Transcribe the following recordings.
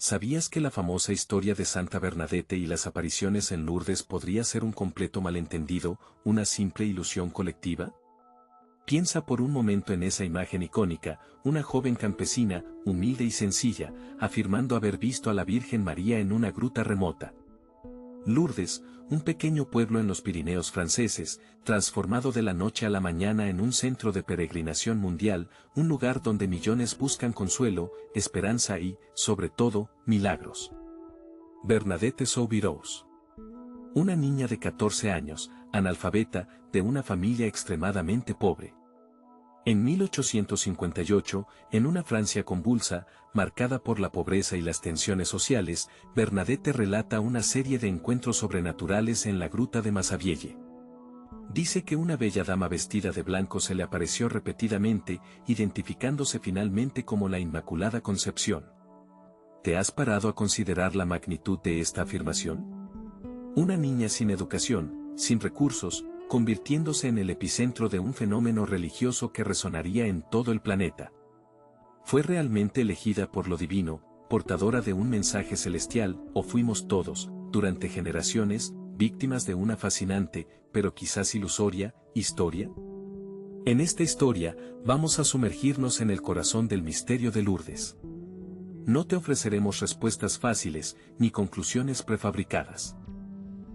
¿Sabías que la famosa historia de Santa Bernadette y las apariciones en Lourdes podría ser un completo malentendido, una simple ilusión colectiva? Piensa por un momento en esa imagen icónica, una joven campesina, humilde y sencilla, afirmando haber visto a la Virgen María en una gruta remota. Lourdes, un pequeño pueblo en los Pirineos franceses, transformado de la noche a la mañana en un centro de peregrinación mundial, un lugar donde millones buscan consuelo, esperanza y, sobre todo, milagros. Bernadette Soubirous. Una niña de 14 años, analfabeta, de una familia extremadamente pobre. En 1858, en una Francia convulsa, marcada por la pobreza y las tensiones sociales, Bernadette relata una serie de encuentros sobrenaturales en la gruta de Massabielle. Dice que una bella dama vestida de blanco se le apareció repetidamente, identificándose finalmente como la Inmaculada Concepción. ¿Te has parado a considerar la magnitud de esta afirmación? Una niña sin educación, sin recursos, convirtiéndose en el epicentro de un fenómeno religioso que resonaría en todo el planeta. ¿Fue realmente elegida por lo divino, portadora de un mensaje celestial, o fuimos todos, durante generaciones, víctimas de una fascinante, pero quizás ilusoria, historia? En esta historia, vamos a sumergirnos en el corazón del misterio de Lourdes. No te ofreceremos respuestas fáciles, ni conclusiones prefabricadas.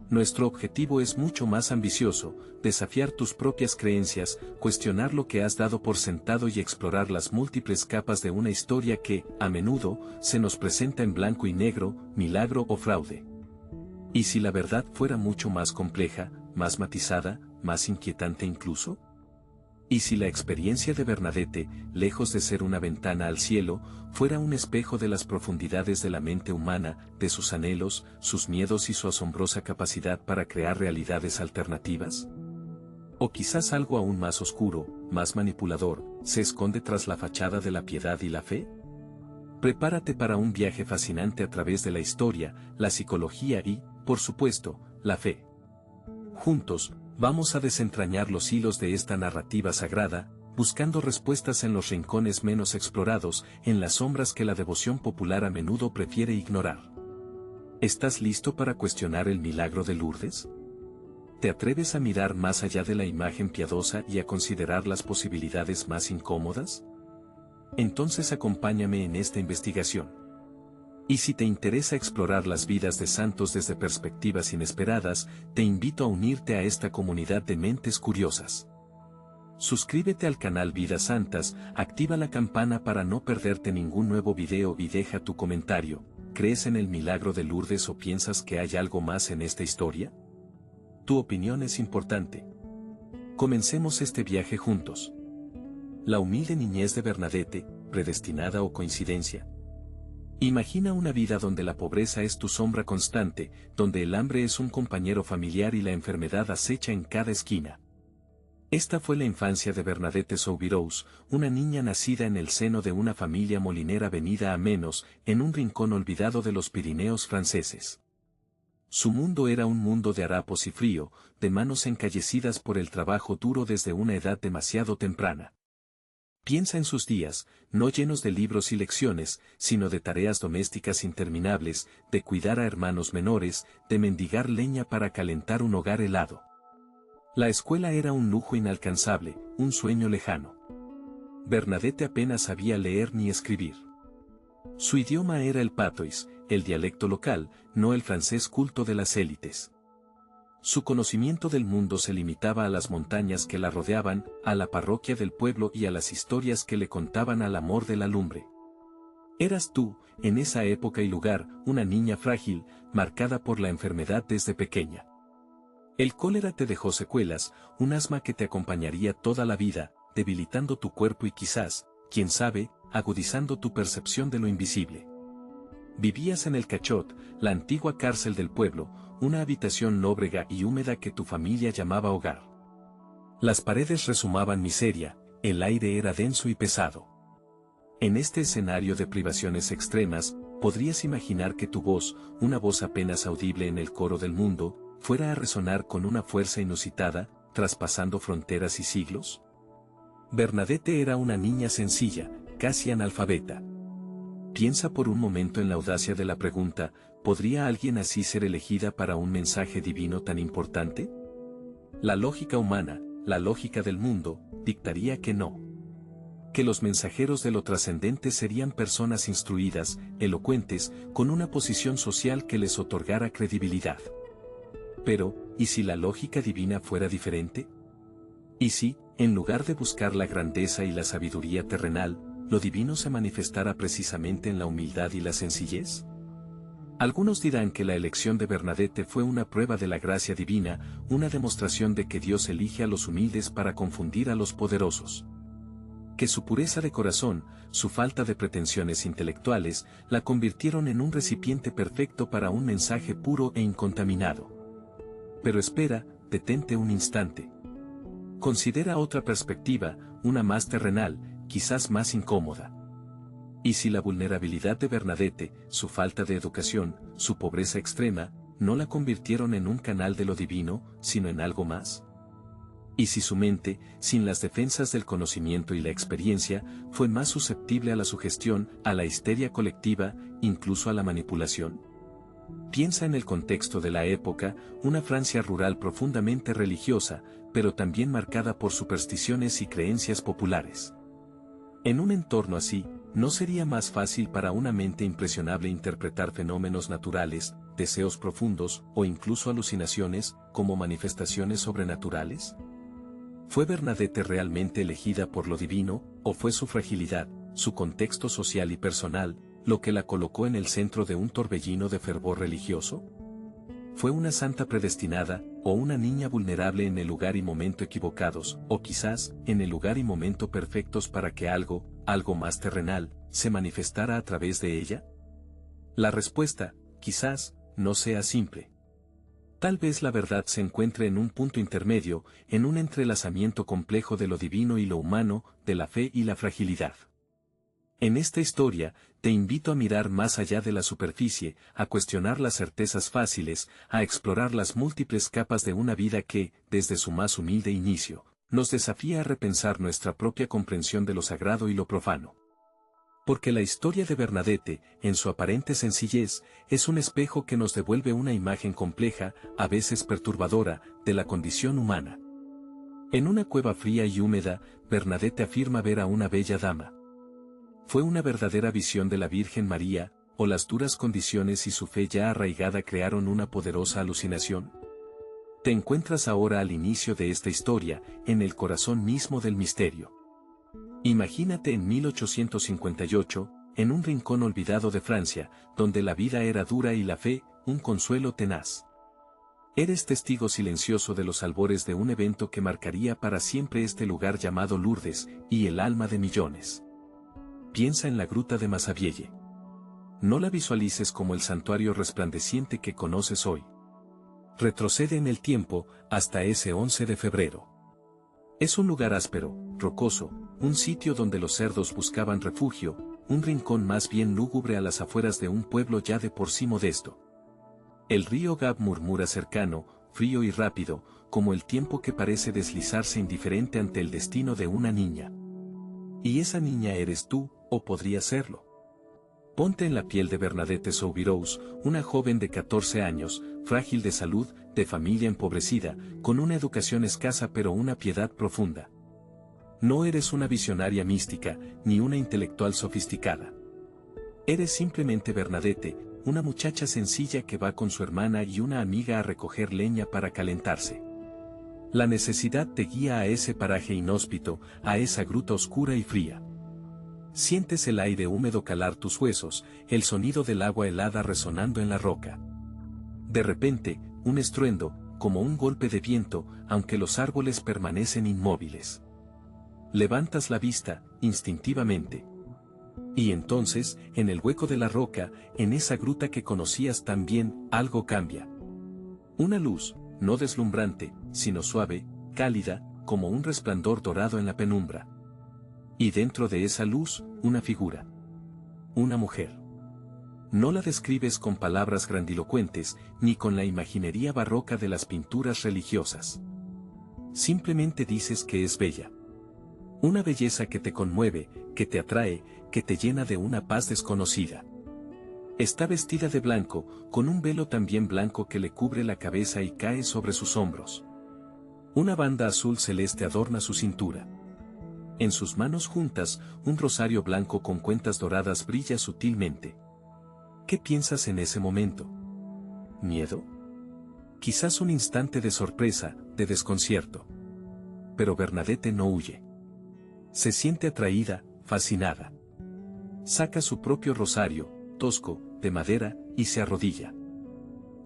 Nuestro objetivo es mucho más ambicioso, desafiar tus propias creencias, cuestionar lo que has dado por sentado y explorar las múltiples capas de una historia que, a menudo, se nos presenta en blanco y negro, milagro o fraude. ¿Y si la verdad fuera mucho más compleja, más matizada, más inquietante incluso? ¿Y si la experiencia de Bernadette, lejos de ser una ventana al cielo, fuera un espejo de las profundidades de la mente humana, de sus anhelos, sus miedos y su asombrosa capacidad para crear realidades alternativas? ¿O quizás algo aún más oscuro, más manipulador, se esconde tras la fachada de la piedad y la fe? Prepárate para un viaje fascinante a través de la historia, la psicología y, por supuesto, la fe. Juntos, vamos a desentrañar los hilos de esta narrativa sagrada, buscando respuestas en los rincones menos explorados, en las sombras que la devoción popular a menudo prefiere ignorar. ¿Estás listo para cuestionar el milagro de Lourdes? ¿Te atreves a mirar más allá de la imagen piadosa y a considerar las posibilidades más incómodas? Entonces acompáñame en esta investigación. Y si te interesa explorar las vidas de santos desde perspectivas inesperadas, te invito a unirte a esta comunidad de mentes curiosas. Suscríbete al canal Vidas Santas, activa la campana para no perderte ningún nuevo video y deja tu comentario. ¿Crees en el milagro de Lourdes o piensas que hay algo más en esta historia? Tu opinión es importante. Comencemos este viaje juntos. La humilde niñez de Bernadette, predestinada o coincidencia. Imagina una vida donde la pobreza es tu sombra constante, donde el hambre es un compañero familiar y la enfermedad acecha en cada esquina. Esta fue la infancia de Bernadette Soubirous, una niña nacida en el seno de una familia molinera venida a menos, en un rincón olvidado de los Pirineos franceses. Su mundo era un mundo de harapos y frío, de manos encallecidas por el trabajo duro desde una edad demasiado temprana. Piensa en sus días, no llenos de libros y lecciones, sino de tareas domésticas interminables, de cuidar a hermanos menores, de mendigar leña para calentar un hogar helado. La escuela era un lujo inalcanzable, un sueño lejano. Bernadette apenas sabía leer ni escribir. Su idioma era el patois, el dialecto local, no el francés culto de las élites. Su conocimiento del mundo se limitaba a las montañas que la rodeaban, a la parroquia del pueblo y a las historias que le contaban al amor de la lumbre. Eras tú, en esa época y lugar, una niña frágil, marcada por la enfermedad desde pequeña. El cólera te dejó secuelas, un asma que te acompañaría toda la vida, debilitando tu cuerpo y quizás, quién sabe, agudizando tu percepción de lo invisible. Vivías en el Cachot, la antigua cárcel del pueblo, una habitación lóbrega y húmeda que tu familia llamaba hogar. Las paredes rezumaban miseria, el aire era denso y pesado. En este escenario de privaciones extremas, ¿podrías imaginar que tu voz, una voz apenas audible en el coro del mundo, fuera a resonar con una fuerza inusitada, traspasando fronteras y siglos? Bernadette era una niña sencilla, casi analfabeta. Piensa por un momento en la audacia de la pregunta, ¿podría alguien así ser elegida para un mensaje divino tan importante? La lógica humana, la lógica del mundo, dictaría que no. Que los mensajeros de lo trascendente serían personas instruidas, elocuentes, con una posición social que les otorgara credibilidad. Pero, ¿y si la lógica divina fuera diferente? ¿Y si, en lugar de buscar la grandeza y la sabiduría terrenal, lo divino se manifestara precisamente en la humildad y la sencillez? Algunos dirán que la elección de Bernadette fue una prueba de la gracia divina, una demostración de que Dios elige a los humildes para confundir a los poderosos. Que su pureza de corazón, su falta de pretensiones intelectuales, la convirtieron en un recipiente perfecto para un mensaje puro e incontaminado. Pero espera, detente un instante. Considera otra perspectiva, una más terrenal, quizás más incómoda. ¿Y si la vulnerabilidad de Bernadette, su falta de educación, su pobreza extrema, no la convirtieron en un canal de lo divino, sino en algo más? ¿Y si su mente, sin las defensas del conocimiento y la experiencia, fue más susceptible a la sugestión, a la histeria colectiva, incluso a la manipulación? Piensa en el contexto de la época, una Francia rural profundamente religiosa, pero también marcada por supersticiones y creencias populares. En un entorno así, ¿no sería más fácil para una mente impresionable interpretar fenómenos naturales, deseos profundos o incluso alucinaciones, como manifestaciones sobrenaturales? ¿Fue Bernadette realmente elegida por lo divino, o fue su fragilidad, su contexto social y personal, lo que la colocó en el centro de un torbellino de fervor religioso? ¿Fue una santa predestinada, o una niña vulnerable en el lugar y momento equivocados, o quizás, en el lugar y momento perfectos para que algo más terrenal, se manifestara a través de ella? La respuesta, quizás, no sea simple. Tal vez la verdad se encuentre en un punto intermedio, en un entrelazamiento complejo de lo divino y lo humano, de la fe y la fragilidad. En esta historia, te invito a mirar más allá de la superficie, a cuestionar las certezas fáciles, a explorar las múltiples capas de una vida que, desde su más humilde inicio, nos desafía a repensar nuestra propia comprensión de lo sagrado y lo profano. Porque la historia de Bernadette, en su aparente sencillez, es un espejo que nos devuelve una imagen compleja, a veces perturbadora, de la condición humana. En una cueva fría y húmeda, Bernadette afirma ver a una bella dama. ¿Fue una verdadera visión de la Virgen María, o las duras condiciones y su fe ya arraigada crearon una poderosa alucinación? Te encuentras ahora al inicio de esta historia, en el corazón mismo del misterio. Imagínate en 1858, en un rincón olvidado de Francia, donde la vida era dura y la fe, un consuelo tenaz. Eres testigo silencioso de los albores de un evento que marcaría para siempre este lugar llamado Lourdes, y el alma de millones. Piensa en la gruta de Massabielle. No la visualices como el santuario resplandeciente que conoces hoy. Retrocede en el tiempo, hasta ese 11 de febrero. Es un lugar áspero, rocoso, un sitio donde los cerdos buscaban refugio, un rincón más bien lúgubre a las afueras de un pueblo ya de por sí modesto. El río Gab murmura cercano, frío y rápido, como el tiempo que parece deslizarse indiferente ante el destino de una niña. Y esa niña eres tú, o podría serlo. Ponte en la piel de Bernadette Soubirous, una joven de 14 años, frágil de salud, de familia empobrecida, con una educación escasa pero una piedad profunda. No eres una visionaria mística, ni una intelectual sofisticada. Eres simplemente Bernadette, una muchacha sencilla que va con su hermana y una amiga a recoger leña para calentarse. La necesidad te guía a ese paraje inhóspito, a esa gruta oscura y fría. Sientes el aire húmedo calar tus huesos, el sonido del agua helada resonando en la roca. De repente, un estruendo, como un golpe de viento, aunque los árboles permanecen inmóviles. Levantas la vista, instintivamente. Y entonces, en el hueco de la roca, en esa gruta que conocías tan bien, algo cambia. Una luz, no deslumbrante, sino suave, cálida, como un resplandor dorado en la penumbra. Y dentro de esa luz, una figura. Una mujer. No la describes con palabras grandilocuentes, ni con la imaginería barroca de las pinturas religiosas. Simplemente dices que es bella. Una belleza que te conmueve, que te atrae, que te llena de una paz desconocida. Está vestida de blanco, con un velo también blanco que le cubre la cabeza y cae sobre sus hombros. Una banda azul celeste adorna su cintura. En sus manos juntas, un rosario blanco con cuentas doradas brilla sutilmente. ¿Qué piensas en ese momento? ¿Miedo? Quizás un instante de sorpresa, de desconcierto. Pero Bernadette no huye. Se siente atraída, fascinada. Saca su propio rosario, tosco, de madera, y se arrodilla.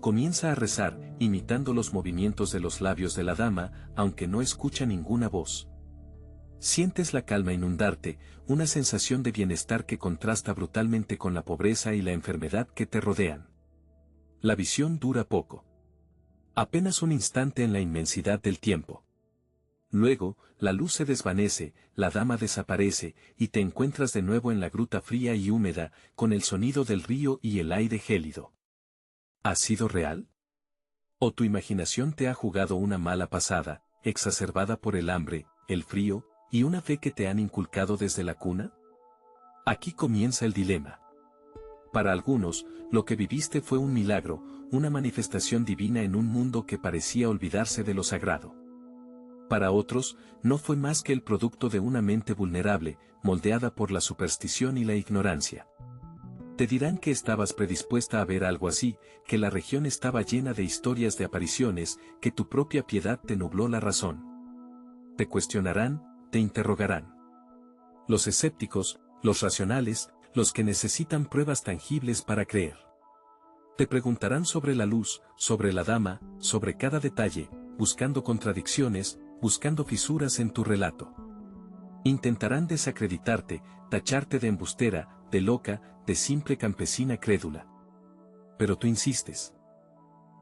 Comienza a rezar, imitando los movimientos de los labios de la dama, aunque no escucha ninguna voz. Sientes la calma inundarte, una sensación de bienestar que contrasta brutalmente con la pobreza y la enfermedad que te rodean. La visión dura poco. Apenas un instante en la inmensidad del tiempo. Luego, la luz se desvanece, la dama desaparece, y te encuentras de nuevo en la gruta fría y húmeda, con el sonido del río y el aire gélido. ¿Ha sido real? ¿O tu imaginación te ha jugado una mala pasada, exacerbada por el hambre, el frío, y una fe que te han inculcado desde la cuna? Aquí comienza el dilema. Para algunos, lo que viviste fue un milagro, una manifestación divina en un mundo que parecía olvidarse de lo sagrado. Para otros, no fue más que el producto de una mente vulnerable, moldeada por la superstición y la ignorancia. Te dirán que estabas predispuesta a ver algo así, que la región estaba llena de historias de apariciones, que tu propia piedad te nubló la razón. Te cuestionarán, te interrogarán. Los escépticos, los racionales, los que necesitan pruebas tangibles para creer. Te preguntarán sobre la luz, sobre la dama, sobre cada detalle, buscando contradicciones, buscando fisuras en tu relato. Intentarán desacreditarte, tacharte de embustera, de loca, de simple campesina crédula. Pero tú insistes.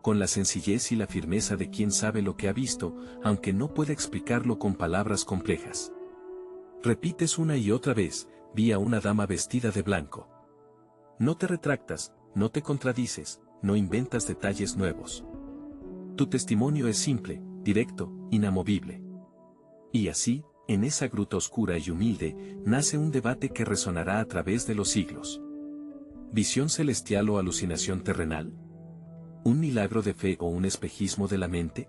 Con la sencillez y la firmeza de quien sabe lo que ha visto, aunque no pueda explicarlo con palabras complejas. Repites una y otra vez, vi a una dama vestida de blanco. No te retractas, no te contradices, no inventas detalles nuevos. Tu testimonio es simple, directo, inamovible. Y así, en esa gruta oscura y humilde, nace un debate que resonará a través de los siglos. ¿Visión celestial o alucinación terrenal? ¿Un milagro de fe o un espejismo de la mente?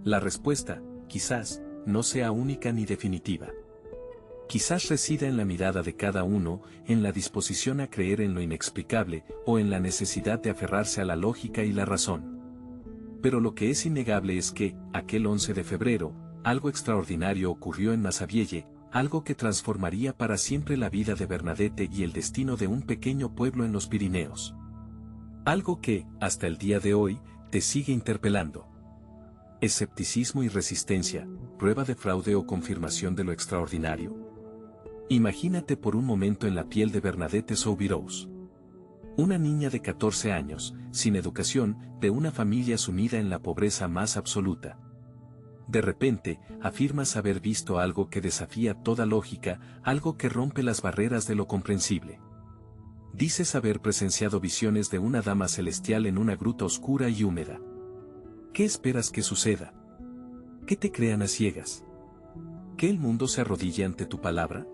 La respuesta, quizás, no sea única ni definitiva. Quizás resida en la mirada de cada uno, en la disposición a creer en lo inexplicable, o en la necesidad de aferrarse a la lógica y la razón. Pero lo que es innegable es que, aquel 11 de febrero, algo extraordinario ocurrió en Massabielle, algo que transformaría para siempre la vida de Bernadette y el destino de un pequeño pueblo en los Pirineos. Algo que, hasta el día de hoy, te sigue interpelando. ¿Escepticismo y resistencia, prueba de fraude o confirmación de lo extraordinario? Imagínate por un momento en la piel de Bernadette Soubirous. Una niña de 14 años, sin educación, de una familia sumida en la pobreza más absoluta. De repente, afirmas haber visto algo que desafía toda lógica, algo que rompe las barreras de lo comprensible. Dices haber presenciado visiones de una dama celestial en una gruta oscura y húmeda. ¿Qué esperas que suceda? ¿Que te crean a ciegas? ¿Que el mundo se arrodille ante tu palabra?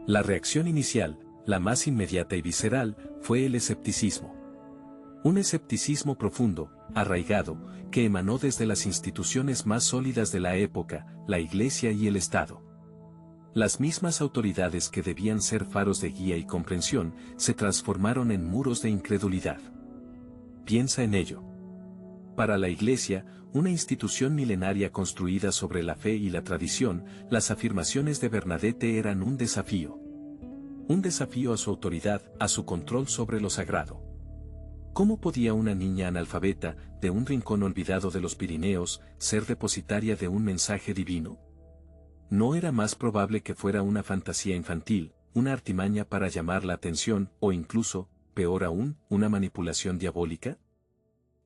La reacción inicial, la más inmediata y visceral, fue el escepticismo. Un escepticismo profundo, arraigado, que emanó desde las instituciones más sólidas de la época, la Iglesia y el Estado. Las mismas autoridades que debían ser faros de guía y comprensión, se transformaron en muros de incredulidad. Piensa en ello. Para la Iglesia, una institución milenaria construida sobre la fe y la tradición, las afirmaciones de Bernadette eran un desafío. Un desafío a su autoridad, a su control sobre lo sagrado. ¿Cómo podía una niña analfabeta, de un rincón olvidado de los Pirineos, ser depositaria de un mensaje divino? ¿No era más probable que fuera una fantasía infantil, una artimaña para llamar la atención, o incluso, peor aún, una manipulación diabólica?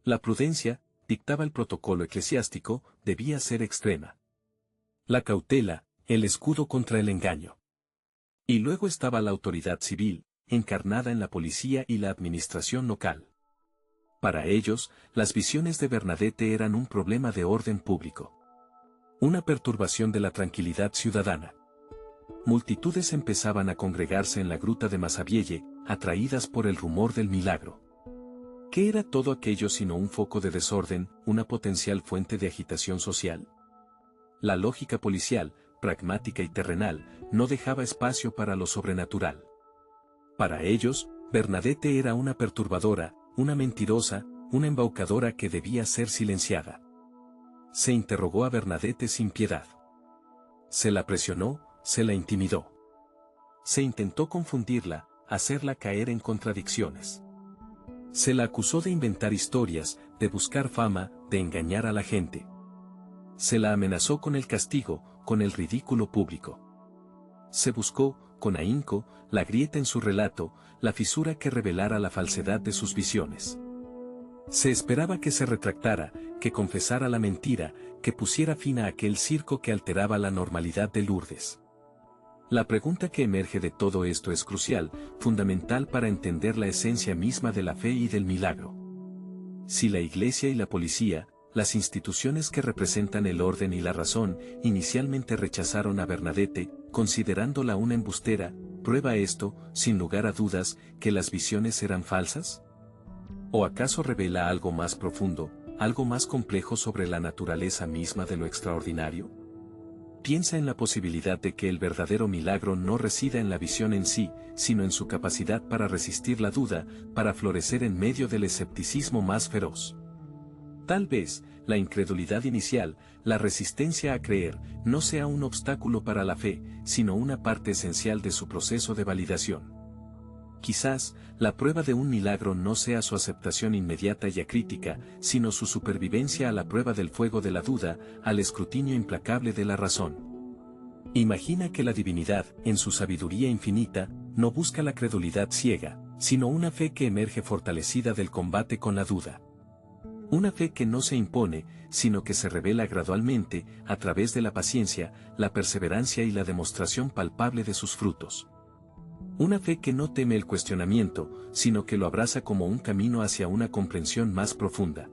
La prudencia, dictaba el protocolo eclesiástico, debía ser extrema. La cautela, el escudo contra el engaño. Y luego estaba la autoridad civil, encarnada en la policía y la administración local. Para ellos, las visiones de Bernadette eran un problema de orden público. Una perturbación de la tranquilidad ciudadana. multitudes empezaban a congregarse en la gruta de Masabielle, atraídas por el rumor del milagro. ¿Qué era todo aquello sino un foco de desorden, una potencial fuente de agitación social? La lógica policial, pragmática y terrenal, no dejaba espacio para lo sobrenatural. Para ellos, Bernadette era una perturbadora, una mentirosa, una embaucadora que debía ser silenciada. Se interrogó a Bernadette sin piedad. Se la presionó, se la intimidó. Se intentó confundirla, hacerla caer en contradicciones. Se la acusó de inventar historias, de buscar fama, de engañar a la gente. Se la amenazó con el castigo, con el ridículo público. Se buscó, con ahínco, la grieta en su relato, la fisura que revelara la falsedad de sus visiones. Se esperaba que se retractara, que confesara la mentira, que pusiera fin a aquel circo que alteraba la normalidad de Lourdes. La pregunta que emerge de todo esto es crucial, fundamental para entender la esencia misma de la fe y del milagro. Si la Iglesia y la policía, las instituciones que representan el orden y la razón, inicialmente rechazaron a Bernadette, considerándola una embustera, ¿prueba esto, sin lugar a dudas, que las visiones eran falsas? ¿O acaso revela algo más profundo, algo más complejo sobre la naturaleza misma de lo extraordinario? Piensa en la posibilidad de que el verdadero milagro no resida en la visión en sí, sino en su capacidad para resistir la duda, para florecer en medio del escepticismo más feroz. Tal vez, la incredulidad inicial, la resistencia a creer, no sea un obstáculo para la fe, sino una parte esencial de su proceso de validación. Quizás, la prueba de un milagro no sea su aceptación inmediata y acrítica, sino su supervivencia a la prueba del fuego de la duda, al escrutinio implacable de la razón. Imagina que la divinidad, en su sabiduría infinita, no busca la credulidad ciega, sino una fe que emerge fortalecida del combate con la duda. Una fe que no se impone, sino que se revela gradualmente, a través de la paciencia, la perseverancia y la demostración palpable de sus frutos. Una fe que no teme el cuestionamiento, sino que lo abraza como un camino hacia una comprensión más profunda.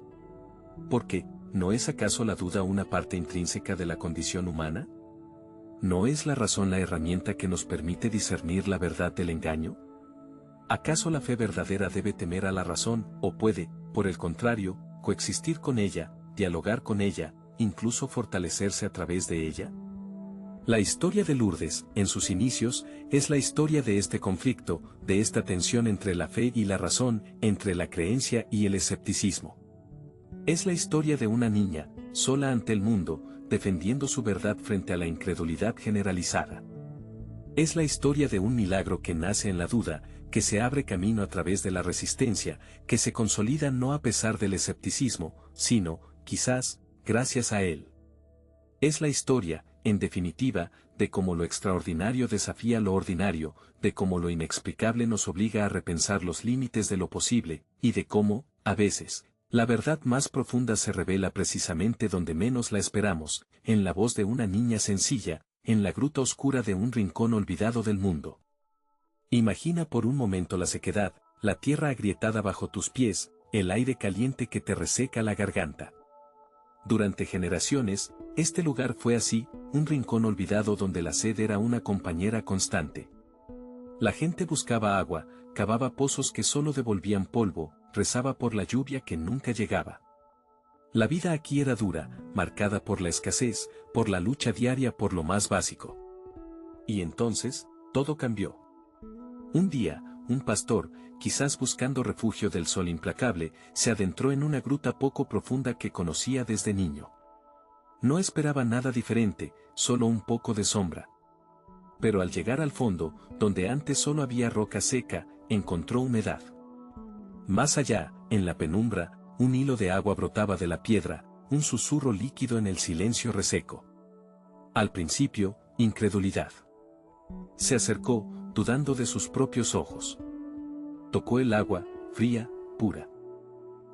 Porque, ¿no es acaso la duda una parte intrínseca de la condición humana? ¿No es la razón la herramienta que nos permite discernir la verdad del engaño? ¿Acaso la fe verdadera debe temer a la razón, o puede, por el contrario, coexistir con ella, dialogar con ella, incluso fortalecerse a través de ella? La historia de Lourdes, en sus inicios, es la historia de este conflicto, de esta tensión entre la fe y la razón, entre la creencia y el escepticismo. Es la historia de una niña, sola ante el mundo, defendiendo su verdad frente a la incredulidad generalizada. Es la historia de un milagro que nace en la duda, que se abre camino a través de la resistencia, que se consolida no a pesar del escepticismo, sino, quizás, gracias a él. Es la historia, en definitiva, de cómo lo extraordinario desafía lo ordinario, de cómo lo inexplicable nos obliga a repensar los límites de lo posible, y de cómo, a veces, la verdad más profunda se revela precisamente donde menos la esperamos, en la voz de una niña sencilla, en la gruta oscura de un rincón olvidado del mundo. Imagina por un momento la sequedad, la tierra agrietada bajo tus pies, el aire caliente que te reseca la garganta. Durante generaciones, este lugar fue así, un rincón olvidado donde la sed era una compañera constante. La gente buscaba agua, cavaba pozos que solo devolvían polvo, rezaba por la lluvia que nunca llegaba. La vida aquí era dura, marcada por la escasez, por la lucha diaria por lo más básico. Y entonces, todo cambió. Un día, un pastor, quizás buscando refugio del sol implacable, se adentró en una gruta poco profunda que conocía desde niño. No esperaba nada diferente, solo un poco de sombra. Pero al llegar al fondo, donde antes solo había roca seca, encontró humedad. Más allá, en la penumbra, un hilo de agua brotaba de la piedra, un susurro líquido en el silencio reseco. Al principio, incredulidad. Se acercó, dudando de sus propios ojos. Tocó el agua, fría, pura.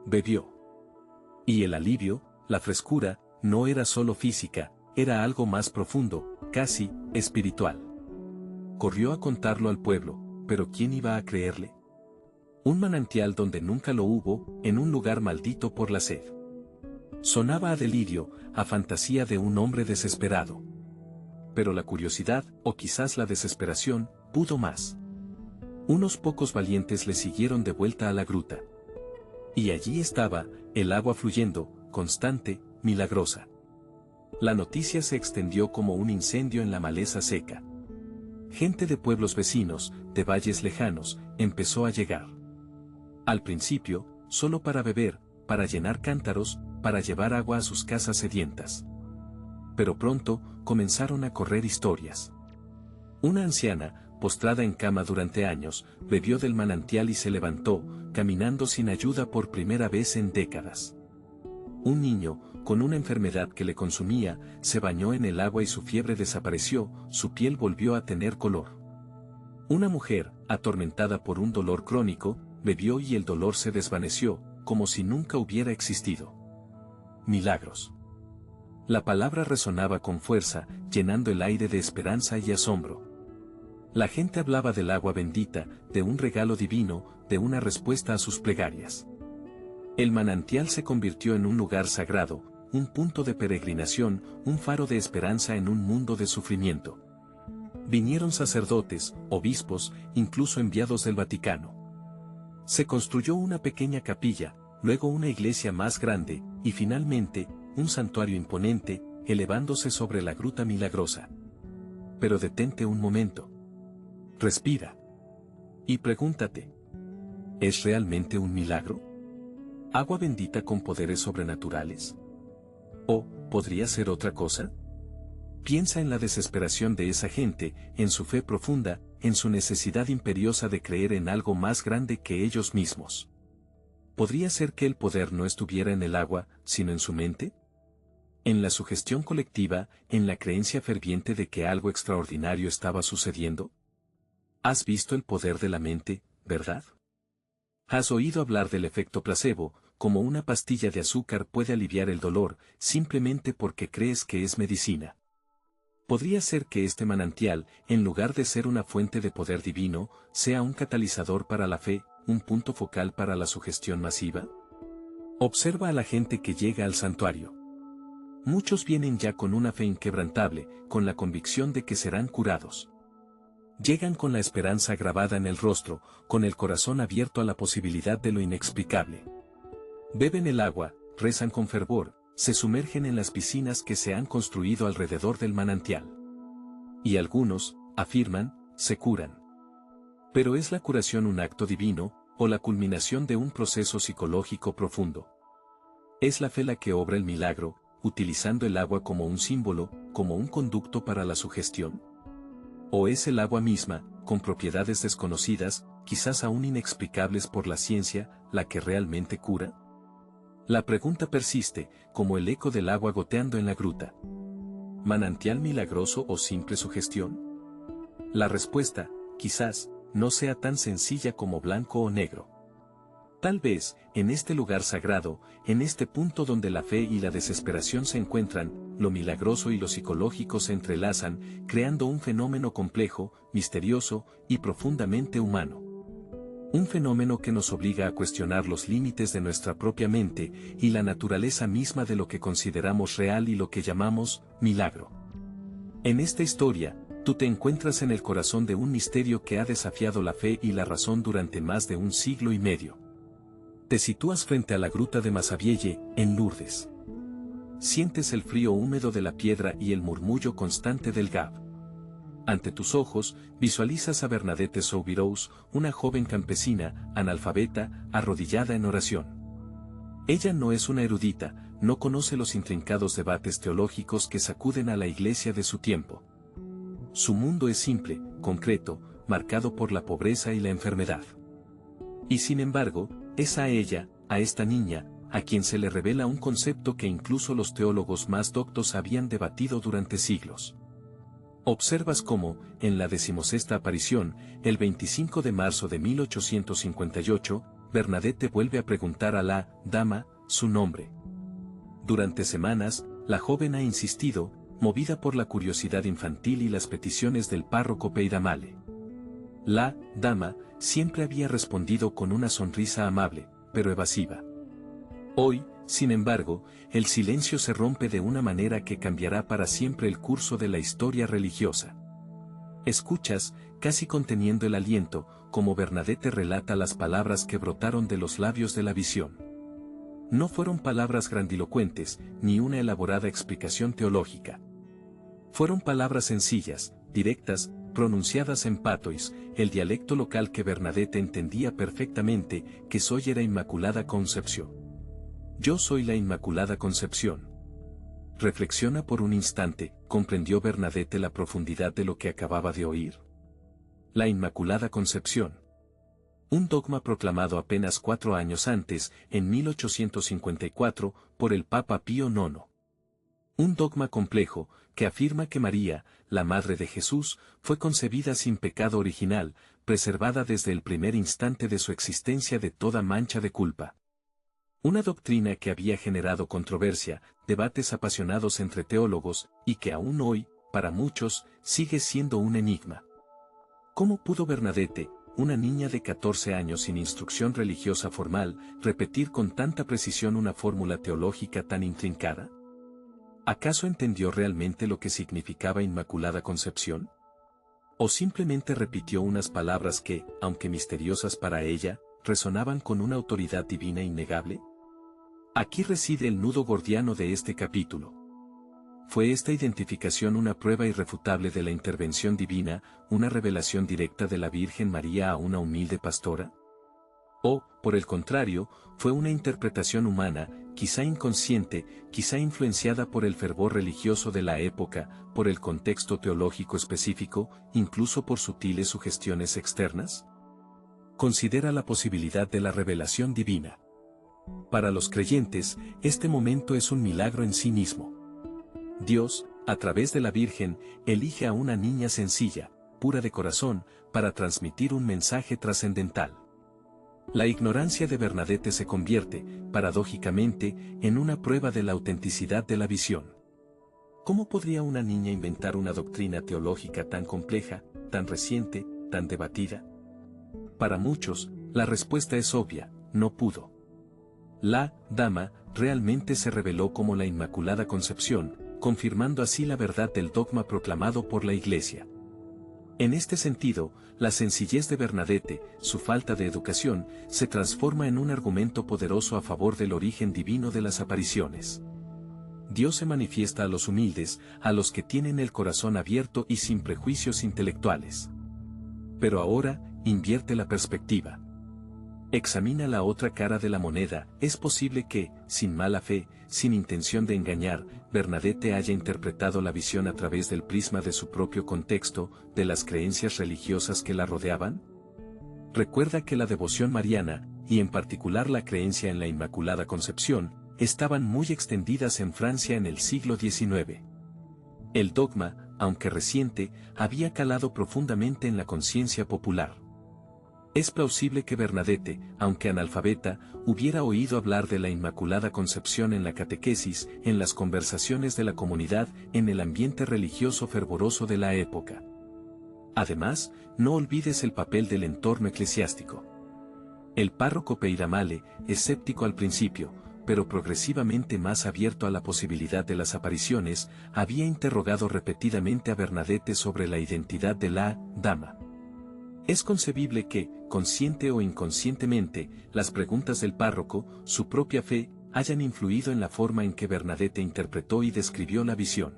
Bebió. Y el alivio, la frescura, no era solo física, era algo más profundo, casi espiritual. Corrió a contarlo al pueblo, pero ¿quién iba a creerle? Un manantial donde nunca lo hubo, en un lugar maldito por la sed. Sonaba a delirio, a fantasía de un hombre desesperado. pero la curiosidad, o quizás la desesperación, pudo más. Unos pocos valientes le siguieron de vuelta a la gruta. Y allí estaba, el agua fluyendo, constante, milagrosa. La noticia se extendió como un incendio en la maleza seca. Gente de pueblos vecinos, de valles lejanos, empezó a llegar. Al principio, solo para beber, para llenar cántaros, para llevar agua a sus casas sedientas. Pero pronto, comenzaron a correr historias. Una anciana, postrada en cama durante años, bebió del manantial y se levantó, caminando sin ayuda por primera vez en décadas. Un niño, con una enfermedad que le consumía, se bañó en el agua y su fiebre desapareció, su piel volvió a tener color. Una mujer, atormentada por un dolor crónico, bebió y el dolor se desvaneció, como si nunca hubiera existido. Milagros. La palabra resonaba con fuerza, llenando el aire de esperanza y asombro. La gente hablaba del agua bendita, de un regalo divino, de una respuesta a sus plegarias. El manantial se convirtió en un lugar sagrado, un punto de peregrinación, un faro de esperanza en un mundo de sufrimiento. Vinieron sacerdotes, obispos, incluso enviados del Vaticano. Se construyó una pequeña capilla, luego una iglesia más grande, y finalmente, un santuario imponente, elevándose sobre la gruta milagrosa. Pero detente un momento. Respira. Y pregúntate. ¿Es realmente un milagro? ¿Agua bendita con poderes sobrenaturales? ¿O podría ser otra cosa? Piensa en la desesperación de esa gente, en su fe profunda, en su necesidad imperiosa de creer en algo más grande que ellos mismos. ¿Podría ser que el poder no estuviera en el agua, sino en su mente? En la sugestión colectiva, en la creencia ferviente de que algo extraordinario estaba sucediendo. ¿Has visto el poder de la mente, verdad? ¿Has oído hablar del efecto placebo, como una pastilla de azúcar puede aliviar el dolor, simplemente porque crees que es medicina? ¿Podría ser que este manantial, en lugar de ser una fuente de poder divino, sea un catalizador para la fe, un punto focal para la sugestión masiva? Observa a la gente que llega al santuario. Muchos vienen ya con una fe inquebrantable, con la convicción de que serán curados. Llegan con la esperanza grabada en el rostro, con el corazón abierto a la posibilidad de lo inexplicable. Beben el agua, rezan con fervor, se sumergen en las piscinas que se han construido alrededor del manantial. Y algunos, afirman, se curan. Pero ¿es la curación un acto divino, o la culminación de un proceso psicológico profundo? ¿Es la fe la que obra el milagro, utilizando el agua como un símbolo, como un conducto para la sugestión? ¿O es el agua misma, con propiedades desconocidas, quizás aún inexplicables por la ciencia, la que realmente cura? La pregunta persiste, como el eco del agua goteando en la gruta. ¿Manantial milagroso o simple sugestión? La respuesta, quizás, no sea tan sencilla como blanco o negro. Tal vez, en este lugar sagrado, en este punto donde la fe y la desesperación se encuentran, lo milagroso y lo psicológico se entrelazan, creando un fenómeno complejo, misterioso y profundamente humano. Un fenómeno que nos obliga a cuestionar los límites de nuestra propia mente y la naturaleza misma de lo que consideramos real y lo que llamamos milagro. En esta historia, tú te encuentras en el corazón de un misterio que ha desafiado la fe y la razón durante más de un siglo y medio. Te sitúas frente a la gruta de Massabielle, en Lourdes. Sientes el frío húmedo de la piedra y el murmullo constante del Gave. Ante tus ojos, visualizas a Bernadette Soubirous, una joven campesina, analfabeta, arrodillada en oración. Ella no es una erudita, no conoce los intrincados debates teológicos que sacuden a la iglesia de su tiempo. Su mundo es simple, concreto, marcado por la pobreza y la enfermedad. Y sin embargo, es a ella, a esta niña, a quien se le revela un concepto que incluso los teólogos más doctos habían debatido durante siglos. Observas cómo, en la 16ª aparición, el 25 de marzo de 1858, Bernadette vuelve a preguntar a la dama su nombre. Durante semanas, la joven ha insistido, movida por la curiosidad infantil y las peticiones del párroco Peyramale. La dama siempre había respondido con una sonrisa amable, pero evasiva. Hoy, Sin embargo, el silencio se rompe de una manera que cambiará para siempre el curso de la historia religiosa. Escuchas, casi conteniendo el aliento, como Bernadette relata las palabras que brotaron de los labios de la visión. No fueron palabras grandilocuentes, ni una elaborada explicación teológica. Fueron palabras sencillas, directas, pronunciadas en patois, el dialecto local que Bernadette entendía perfectamente, que soy era Inmaculada Concepción. Yo soy la Inmaculada Concepción. Reflexiona por un instante, ¿comprendió Bernadette la profundidad de lo que acababa de oír? La Inmaculada Concepción. Un dogma proclamado apenas 4 años antes, en 1854, por el Papa Pío IX. Un dogma complejo, que afirma que María, la Madre de Jesús, fue concebida sin pecado original, preservada desde el primer instante de su existencia de toda mancha de culpa. Una doctrina que había generado controversia, debates apasionados entre teólogos, y que aún hoy, para muchos, sigue siendo un enigma. ¿Cómo pudo Bernadette, una niña de 14 años sin instrucción religiosa formal, repetir con tanta precisión una fórmula teológica tan intrincada? ¿Acaso entendió realmente lo que significaba Inmaculada Concepción? ¿O simplemente repitió unas palabras que, aunque misteriosas para ella, resonaban con una autoridad divina innegable? Aquí reside el nudo gordiano de este capítulo. ¿Fue esta identificación una prueba irrefutable de la intervención divina, una revelación directa de la Virgen María a una humilde pastora? ¿O, por el contrario, fue una interpretación humana, quizá inconsciente, quizá influenciada por el fervor religioso de la época, por el contexto teológico específico, incluso por sutiles sugestiones externas? Considera la posibilidad de la revelación divina. Para los creyentes, este momento es un milagro en sí mismo. Dios, a través de la Virgen, elige a una niña sencilla, pura de corazón, para transmitir un mensaje trascendental. La ignorancia de Bernadette se convierte, paradójicamente, en una prueba de la autenticidad de la visión. ¿Cómo podría una niña inventar una doctrina teológica tan compleja, tan reciente, tan debatida? Para muchos, la respuesta es obvia: no pudo. La dama realmente se reveló como la Inmaculada Concepción, confirmando así la verdad del dogma proclamado por la Iglesia. En este sentido, la sencillez de Bernadette, su falta de educación, se transforma en un argumento poderoso a favor del origen divino de las apariciones. Dios se manifiesta a los humildes, a los que tienen el corazón abierto y sin prejuicios intelectuales. Pero ahora, invierte la perspectiva. Examina la otra cara de la moneda. Es posible que, sin mala fe, sin intención de engañar, Bernadette haya interpretado la visión a través del prisma de su propio contexto, de las creencias religiosas que la rodeaban. Recuerda que la devoción mariana, y en particular la creencia en la Inmaculada Concepción, estaban muy extendidas en Francia en el siglo XIX. El dogma, aunque reciente, había calado profundamente en la conciencia popular. Es plausible que Bernadette, aunque analfabeta, hubiera oído hablar de la Inmaculada Concepción en la catequesis, en las conversaciones de la comunidad, en el ambiente religioso fervoroso de la época. Además, no olvides el papel del entorno eclesiástico. El párroco Peyramale, escéptico al principio, pero progresivamente más abierto a la posibilidad de las apariciones, había interrogado repetidamente a Bernadette sobre la identidad de la dama. Es concebible que, consciente o inconscientemente, las preguntas del párroco, su propia fe, hayan influido en la forma en que Bernadette interpretó y describió la visión.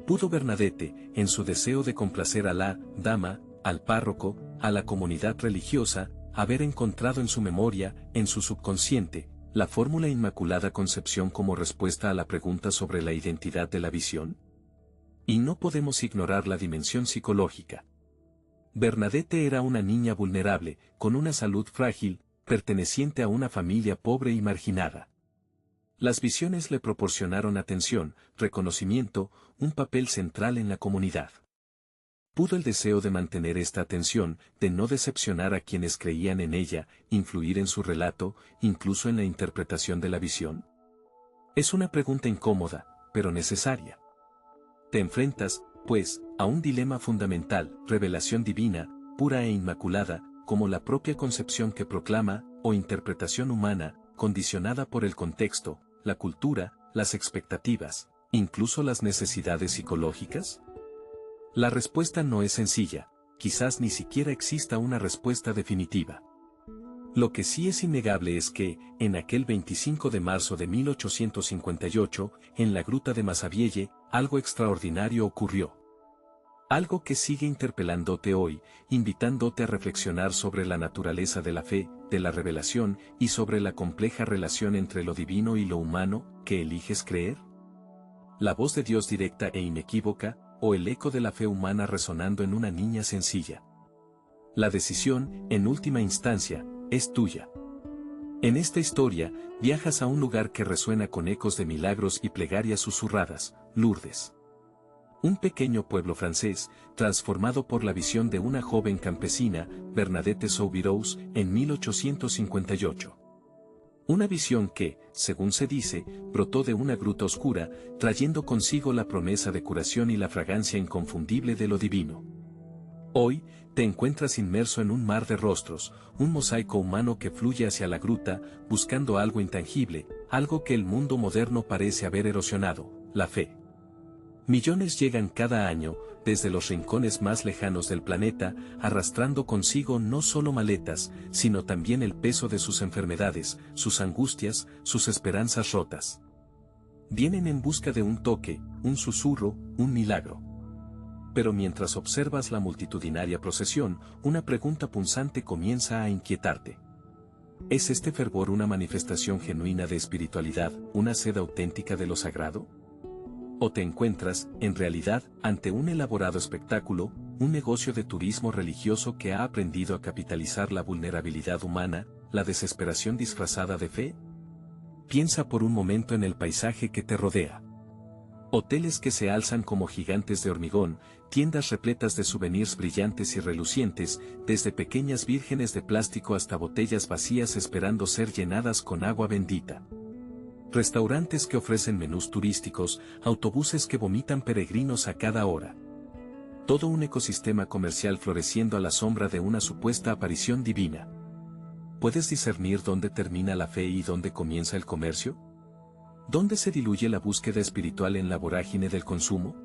¿Pudo Bernadette, en su deseo de complacer a la dama, al párroco, a la comunidad religiosa, haber encontrado en su memoria, en su subconsciente, la fórmula Inmaculada Concepción como respuesta a la pregunta sobre la identidad de la visión? Y no podemos ignorar la dimensión psicológica. Bernadette era una niña vulnerable, con una salud frágil, perteneciente a una familia pobre y marginada. Las visiones le proporcionaron atención, reconocimiento, un papel central en la comunidad. ¿Pudo el deseo de mantener esta atención, de no decepcionar a quienes creían en ella, influir en su relato, incluso en la interpretación de la visión? Es una pregunta incómoda, pero necesaria. Te enfrentas, pues, a un dilema fundamental: revelación divina, pura e inmaculada, como la propia concepción que proclama, o interpretación humana, condicionada por el contexto, la cultura, las expectativas, incluso las necesidades psicológicas? La respuesta no es sencilla, quizás ni siquiera exista una respuesta definitiva. Lo que sí es innegable es que, en aquel 25 de marzo de 1858, en la gruta de Masabielle, algo extraordinario ocurrió. Algo que sigue interpelándote hoy, invitándote a reflexionar sobre la naturaleza de la fe, de la revelación, y sobre la compleja relación entre lo divino y lo humano, que eliges creer. La voz de Dios directa e inequívoca, o el eco de la fe humana resonando en una niña sencilla. La decisión, en última instancia, es tuya. En esta historia, viajas a un lugar que resuena con ecos de milagros y plegarias susurradas, Lourdes. Un pequeño pueblo francés, transformado por la visión de una joven campesina, Bernadette Soubirous, en 1858. Una visión que, según se dice, brotó de una gruta oscura, trayendo consigo la promesa de curación y la fragancia inconfundible de lo divino. Hoy, te encuentras inmerso en un mar de rostros, un mosaico humano que fluye hacia la gruta, buscando algo intangible, algo que el mundo moderno parece haber erosionado, la fe. Millones llegan cada año, desde los rincones más lejanos del planeta, arrastrando consigo no solo maletas, sino también el peso de sus enfermedades, sus angustias, sus esperanzas rotas. Vienen en busca de un toque, un susurro, un milagro. Pero mientras observas la multitudinaria procesión, una pregunta punzante comienza a inquietarte. ¿Es este fervor una manifestación genuina de espiritualidad, una sed auténtica de lo sagrado? ¿O te encuentras, en realidad, ante un elaborado espectáculo, un negocio de turismo religioso que ha aprendido a capitalizar la vulnerabilidad humana, la desesperación disfrazada de fe? Piensa por un momento en el paisaje que te rodea. Hoteles que se alzan como gigantes de hormigón, tiendas repletas de souvenirs brillantes y relucientes, desde pequeñas vírgenes de plástico hasta botellas vacías esperando ser llenadas con agua bendita. Restaurantes que ofrecen menús turísticos, autobuses que vomitan peregrinos a cada hora. Todo un ecosistema comercial floreciendo a la sombra de una supuesta aparición divina. ¿Puedes discernir dónde termina la fe y dónde comienza el comercio? ¿Dónde se diluye la búsqueda espiritual en la vorágine del consumo?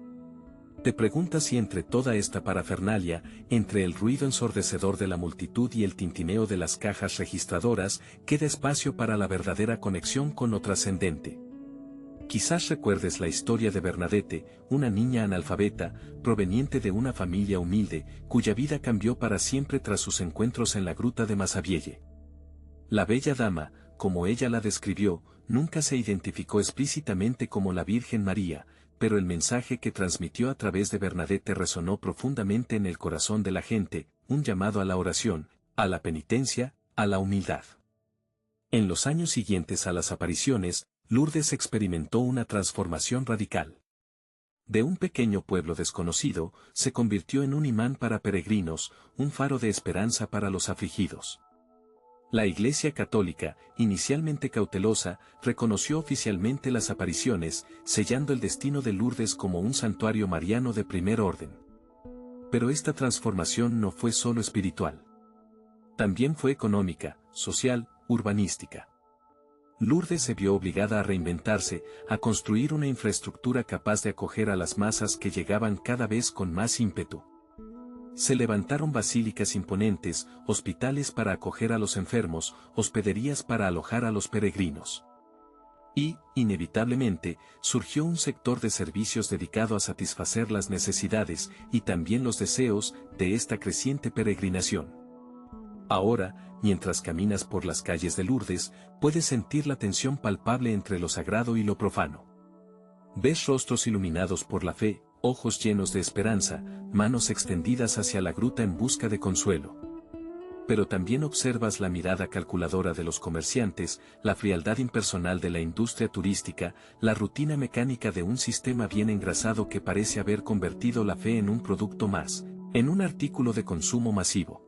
Te preguntas si entre toda esta parafernalia, entre el ruido ensordecedor de la multitud y el tintineo de las cajas registradoras, queda espacio para la verdadera conexión con lo trascendente. Quizás recuerdes la historia de Bernadette, una niña analfabeta, proveniente de una familia humilde, cuya vida cambió para siempre tras sus encuentros en la gruta de Masabielle. La bella dama, como ella la describió, nunca se identificó explícitamente como la Virgen María, pero el mensaje que transmitió a través de Bernadette resonó profundamente en el corazón de la gente, un llamado a la oración, a la penitencia, a la humildad. En los años siguientes a las apariciones, Lourdes experimentó una transformación radical. De un pequeño pueblo desconocido, se convirtió en un imán para peregrinos, un faro de esperanza para los afligidos. La Iglesia Católica, inicialmente cautelosa, reconoció oficialmente las apariciones, sellando el destino de Lourdes como un santuario mariano de primer orden. Pero esta transformación no fue solo espiritual. También fue económica, social, urbanística. Lourdes se vio obligada a reinventarse, a construir una infraestructura capaz de acoger a las masas que llegaban cada vez con más ímpetu. Se levantaron basílicas imponentes, hospitales para acoger a los enfermos, hospederías para alojar a los peregrinos. Y, inevitablemente, surgió un sector de servicios dedicado a satisfacer las necesidades y también los deseos de esta creciente peregrinación. Ahora, mientras caminas por las calles de Lourdes, puedes sentir la tensión palpable entre lo sagrado y lo profano. Ves rostros iluminados por la fe, ojos llenos de esperanza, manos extendidas hacia la gruta en busca de consuelo. Pero también observas la mirada calculadora de los comerciantes, la frialdad impersonal de la industria turística, la rutina mecánica de un sistema bien engrasado que parece haber convertido la fe en un producto más, en un artículo de consumo masivo.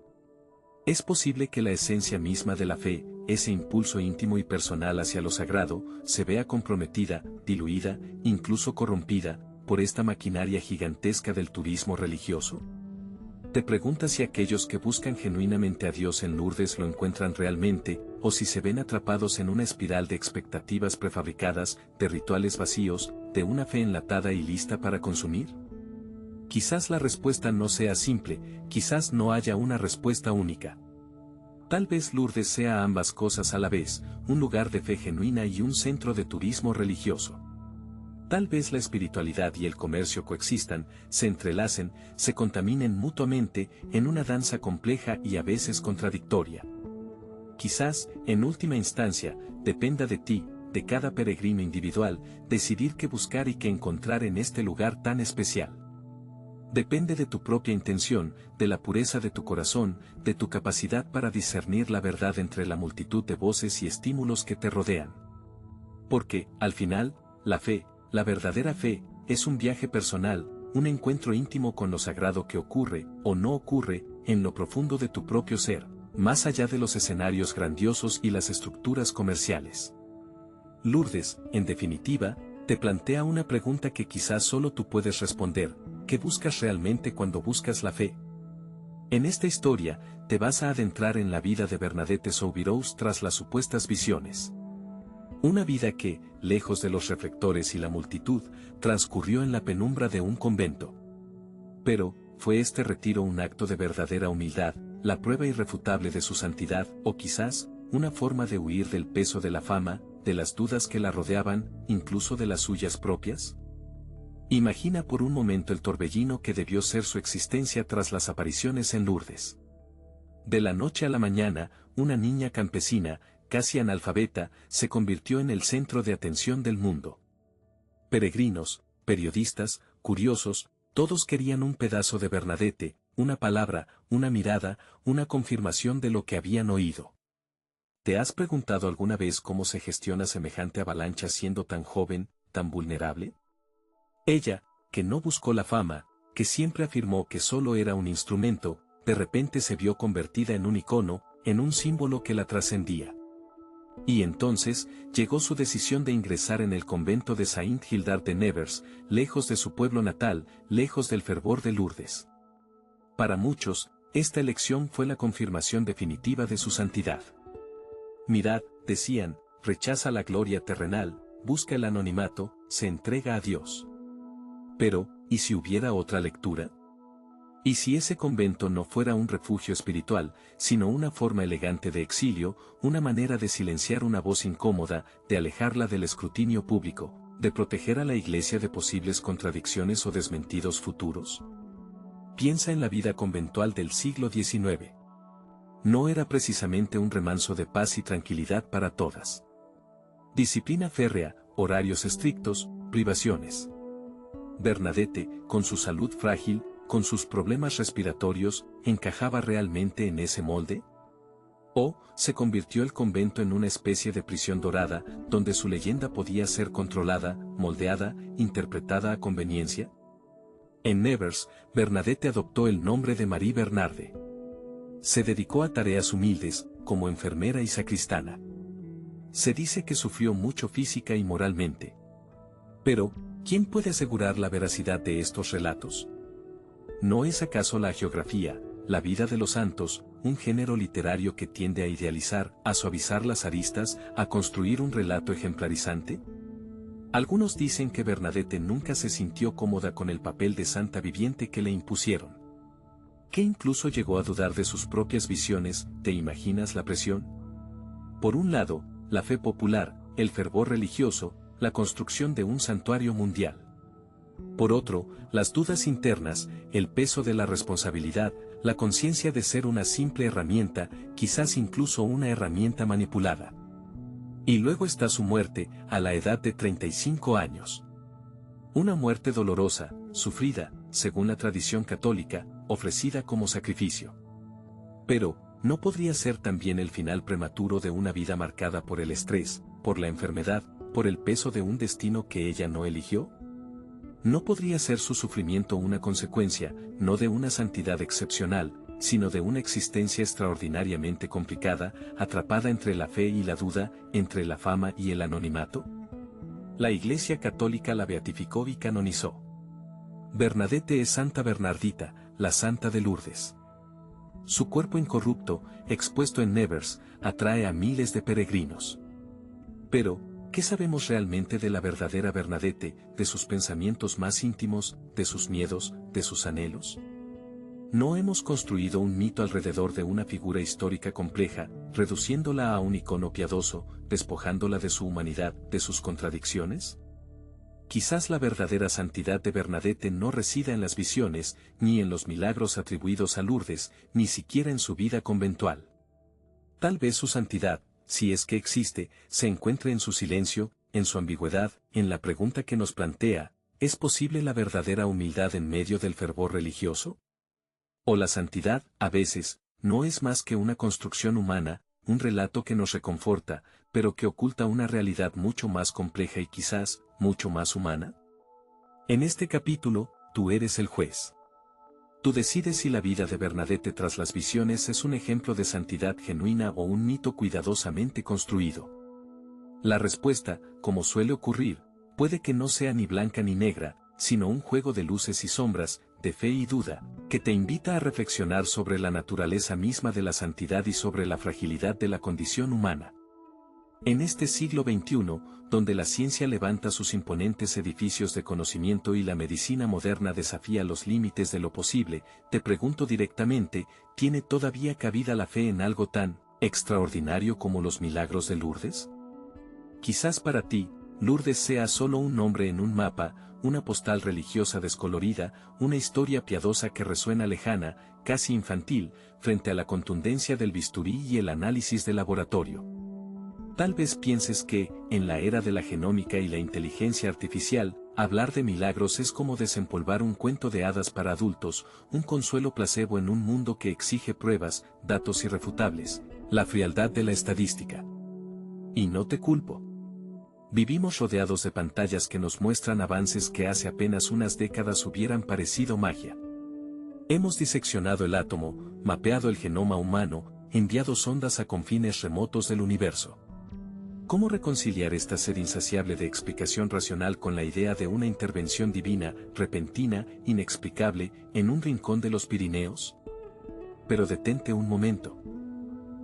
Es posible que la esencia misma de la fe, ese impulso íntimo y personal hacia lo sagrado, se vea comprometida, diluida, incluso corrompida, por esta maquinaria gigantesca del turismo religioso. Te preguntas si aquellos que buscan genuinamente a Dios en Lourdes lo encuentran realmente, o si se ven atrapados en una espiral de expectativas prefabricadas, de rituales vacíos, de una fe enlatada y lista para consumir. Quizás la respuesta no sea simple, quizás no haya una respuesta única. Tal vez Lourdes sea ambas cosas a la vez, un lugar de fe genuina y un centro de turismo religioso. Tal vez la espiritualidad y el comercio coexistan, se entrelacen, se contaminen mutuamente, en una danza compleja y a veces contradictoria. Quizás, en última instancia, dependa de ti, de cada peregrino individual, decidir qué buscar y qué encontrar en este lugar tan especial. Depende de tu propia intención, de la pureza de tu corazón, de tu capacidad para discernir la verdad entre la multitud de voces y estímulos que te rodean. Porque, al final, la fe, la verdadera fe, es un viaje personal, un encuentro íntimo con lo sagrado que ocurre, o no ocurre, en lo profundo de tu propio ser, más allá de los escenarios grandiosos y las estructuras comerciales. Lourdes, en definitiva, te plantea una pregunta que quizás solo tú puedes responder: ¿qué buscas realmente cuando buscas la fe? En esta historia, te vas a adentrar en la vida de Bernadette Soubirous tras las supuestas visiones. Una vida que, lejos de los reflectores y la multitud, transcurrió en la penumbra de un convento. Pero, ¿fue este retiro un acto de verdadera humildad, la prueba irrefutable de su santidad, o quizás, una forma de huir del peso de la fama, de las dudas que la rodeaban, incluso de las suyas propias? Imagina por un momento el torbellino que debió ser su existencia tras las apariciones en Lourdes. De la noche a la mañana, una niña campesina, casi analfabeta, se convirtió en el centro de atención del mundo. Peregrinos, periodistas, curiosos, todos querían un pedazo de Bernadette, una palabra, una mirada, una confirmación de lo que habían oído. ¿Te has preguntado alguna vez cómo se gestiona semejante avalancha siendo tan joven, tan vulnerable? Ella, que no buscó la fama, que siempre afirmó que solo era un instrumento, de repente se vio convertida en un icono, en un símbolo que la trascendía. Y entonces, llegó su decisión de ingresar en el convento de Saint Hildard de Nevers, lejos de su pueblo natal, lejos del fervor de Lourdes. Para muchos, esta elección fue la confirmación definitiva de su santidad. Mirad, decían, rechaza la gloria terrenal, busca el anonimato, se entrega a Dios. Pero, ¿y si hubiera otra lectura? ¿Y si ese convento no fuera un refugio espiritual, sino una forma elegante de exilio, una manera de silenciar una voz incómoda, de alejarla del escrutinio público, de proteger a la Iglesia de posibles contradicciones o desmentidos futuros? Piensa en la vida conventual del siglo XIX. No era precisamente un remanso de paz y tranquilidad para todas. Disciplina férrea, horarios estrictos, privaciones. Bernadette, con su salud frágil, con sus problemas respiratorios, ¿encajaba realmente en ese molde? ¿O se convirtió el convento en una especie de prisión dorada, donde su leyenda podía ser controlada, moldeada, interpretada a conveniencia? En Nevers, Bernadette adoptó el nombre de Marie Bernarde. Se dedicó a tareas humildes, como enfermera y sacristana. Se dice que sufrió mucho física y moralmente. Pero, ¿quién puede asegurar la veracidad de estos relatos? ¿No es acaso la geografía, la vida de los santos, un género literario que tiende a idealizar, a suavizar las aristas, a construir un relato ejemplarizante? Algunos dicen que Bernadette nunca se sintió cómoda con el papel de santa viviente que le impusieron. Que incluso llegó a dudar de sus propias visiones. ¿Te imaginas la presión? Por un lado, la fe popular, el fervor religioso, la construcción de un santuario mundial. Por otro, las dudas internas, el peso de la responsabilidad, la conciencia de ser una simple herramienta, quizás incluso una herramienta manipulada. Y luego está su muerte, a la edad de 35 años. Una muerte dolorosa, sufrida, según la tradición católica, ofrecida como sacrificio. Pero, ¿no podría ser también el final prematuro de una vida marcada por el estrés, por la enfermedad, por el peso de un destino que ella no eligió? ¿No podría ser su sufrimiento una consecuencia, no de una santidad excepcional, sino de una existencia extraordinariamente complicada, atrapada entre la fe y la duda, entre la fama y el anonimato? La Iglesia Católica la beatificó y canonizó. Bernadette es Santa Bernardita, la Santa de Lourdes. Su cuerpo incorrupto, expuesto en Nevers, atrae a miles de peregrinos. Pero, ¿qué sabemos realmente de la verdadera Bernadette, de sus pensamientos más íntimos, de sus miedos, de sus anhelos? No hemos construido un mito alrededor de una figura histórica compleja, reduciéndola a un icono piadoso, despojándola de su humanidad, de sus contradicciones. Quizás la verdadera santidad de Bernadette no resida en las visiones, ni en los milagros atribuidos a Lourdes, ni siquiera en su vida conventual. Tal vez su santidad, si es que existe, se encuentre en su silencio, en su ambigüedad, en la pregunta que nos plantea, ¿es posible la verdadera humildad en medio del fervor religioso? O la santidad, a veces, no es más que una construcción humana, un relato que nos reconforta, pero que oculta una realidad mucho más compleja y quizás, mucho más humana. En este capítulo, tú eres el juez. Tú decides si la vida de Bernadette tras las visiones es un ejemplo de santidad genuina o un mito cuidadosamente construido. La respuesta, como suele ocurrir, puede que no sea ni blanca ni negra, sino un juego de luces y sombras, de fe y duda, que te invita a reflexionar sobre la naturaleza misma de la santidad y sobre la fragilidad de la condición humana. En este siglo XXI, donde la ciencia levanta sus imponentes edificios de conocimiento y la medicina moderna desafía los límites de lo posible, te pregunto directamente, ¿tiene todavía cabida la fe en algo tan extraordinario como los milagros de Lourdes? Quizás para ti, Lourdes sea solo un nombre en un mapa, una postal religiosa descolorida, una historia piadosa que resuena lejana, casi infantil, frente a la contundencia del bisturí y el análisis de laboratorio. Tal vez pienses que, en la era de la genómica y la inteligencia artificial, hablar de milagros es como desempolvar un cuento de hadas para adultos, un consuelo placebo en un mundo que exige pruebas, datos irrefutables, la frialdad de la estadística. Y no te culpo. Vivimos rodeados de pantallas que nos muestran avances que hace apenas unas décadas hubieran parecido magia. Hemos diseccionado el átomo, mapeado el genoma humano, enviado sondas a confines remotos del universo. ¿Cómo reconciliar esta sed insaciable de explicación racional con la idea de una intervención divina, repentina, inexplicable, en un rincón de los Pirineos? Pero detente un momento.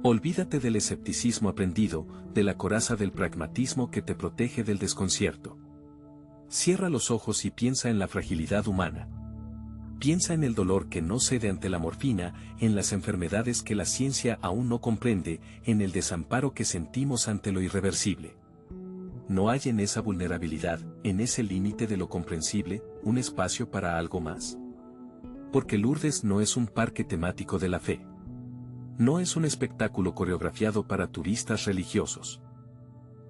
Olvídate del escepticismo aprendido, de la coraza del pragmatismo que te protege del desconcierto. Cierra los ojos y piensa en la fragilidad humana. Piensa en el dolor que no cede ante la morfina, en las enfermedades que la ciencia aún no comprende, en el desamparo que sentimos ante lo irreversible. ¿No hay en esa vulnerabilidad, en ese límite de lo comprensible, un espacio para algo más? Porque Lourdes no es un parque temático de la fe. No es un espectáculo coreografiado para turistas religiosos.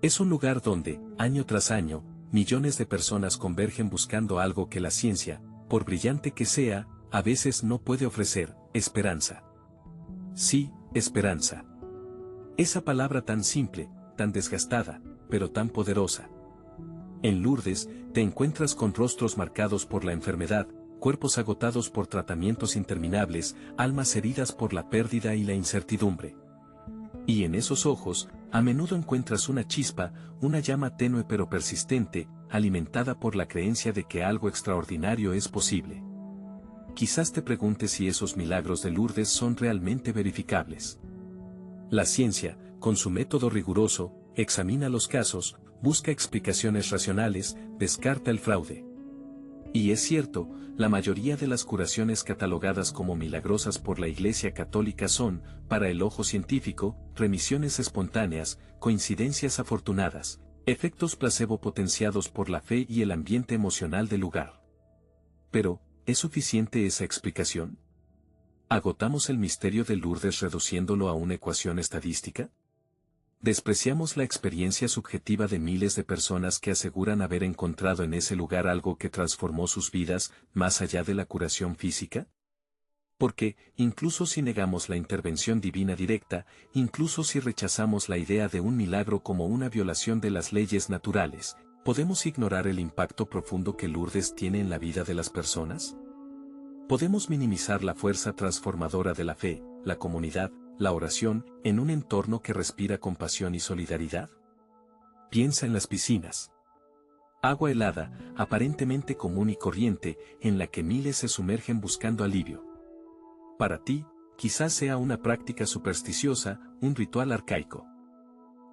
Es un lugar donde, año tras año, millones de personas convergen buscando algo que la ciencia, por brillante que sea, a veces no puede ofrecer: esperanza. Sí, esperanza. Esa palabra tan simple, tan desgastada, pero tan poderosa. En Lourdes, te encuentras con rostros marcados por la enfermedad, cuerpos agotados por tratamientos interminables, almas heridas por la pérdida y la incertidumbre. Y en esos ojos, a menudo encuentras una chispa, una llama tenue pero persistente, alimentada por la creencia de que algo extraordinario es posible. Quizás te preguntes si esos milagros de Lourdes son realmente verificables. La ciencia, con su método riguroso, examina los casos, busca explicaciones racionales, descarta el fraude. Y es cierto, la mayoría de las curaciones catalogadas como milagrosas por la Iglesia Católica son, para el ojo científico, remisiones espontáneas, coincidencias afortunadas, efectos placebo potenciados por la fe y el ambiente emocional del lugar. Pero, ¿es suficiente esa explicación? ¿Agotamos el misterio de Lourdes reduciéndolo a una ecuación estadística? ¿Despreciamos la experiencia subjetiva de miles de personas que aseguran haber encontrado en ese lugar algo que transformó sus vidas, más allá de la curación física? Porque, incluso si negamos la intervención divina directa, incluso si rechazamos la idea de un milagro como una violación de las leyes naturales, ¿podemos ignorar el impacto profundo que Lourdes tiene en la vida de las personas? ¿Podemos minimizar la fuerza transformadora de la fe, la comunidad, la oración, en un entorno que respira compasión y solidaridad? Piensa en las piscinas. Agua helada, aparentemente común y corriente, en la que miles se sumergen buscando alivio. Para ti, quizás sea una práctica supersticiosa, un ritual arcaico.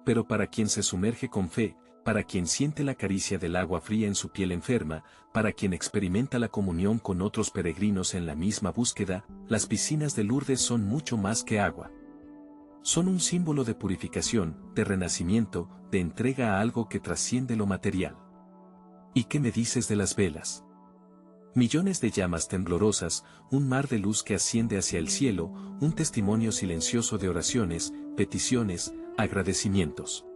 Pero para quien se sumerge con fe, para quien siente la caricia del agua fría en su piel enferma, para quien experimenta la comunión con otros peregrinos en la misma búsqueda, las piscinas de Lourdes son mucho más que agua. Son un símbolo de purificación, de renacimiento, de entrega a algo que trasciende lo material. ¿Y qué me dices de las velas? Millones de llamas temblorosas, un mar de luz que asciende hacia el cielo, un testimonio silencioso de oraciones, peticiones, agradecimientos.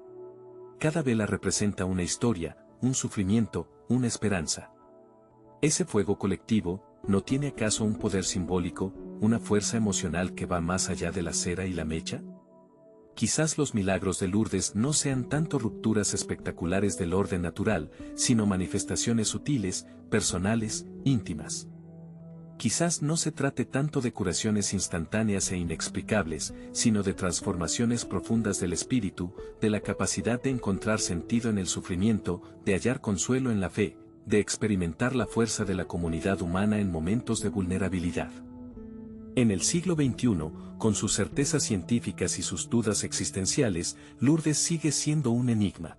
Cada vela representa una historia, un sufrimiento, una esperanza. Ese fuego colectivo, ¿no tiene acaso un poder simbólico, una fuerza emocional que va más allá de la cera y la mecha? Quizás los milagros de Lourdes no sean tanto rupturas espectaculares del orden natural, sino manifestaciones sutiles, personales, íntimas. Quizás no se trate tanto de curaciones instantáneas e inexplicables, sino de transformaciones profundas del espíritu, de la capacidad de encontrar sentido en el sufrimiento, de hallar consuelo en la fe, de experimentar la fuerza de la comunidad humana en momentos de vulnerabilidad. En el siglo XXI, con sus certezas científicas y sus dudas existenciales, Lourdes sigue siendo un enigma.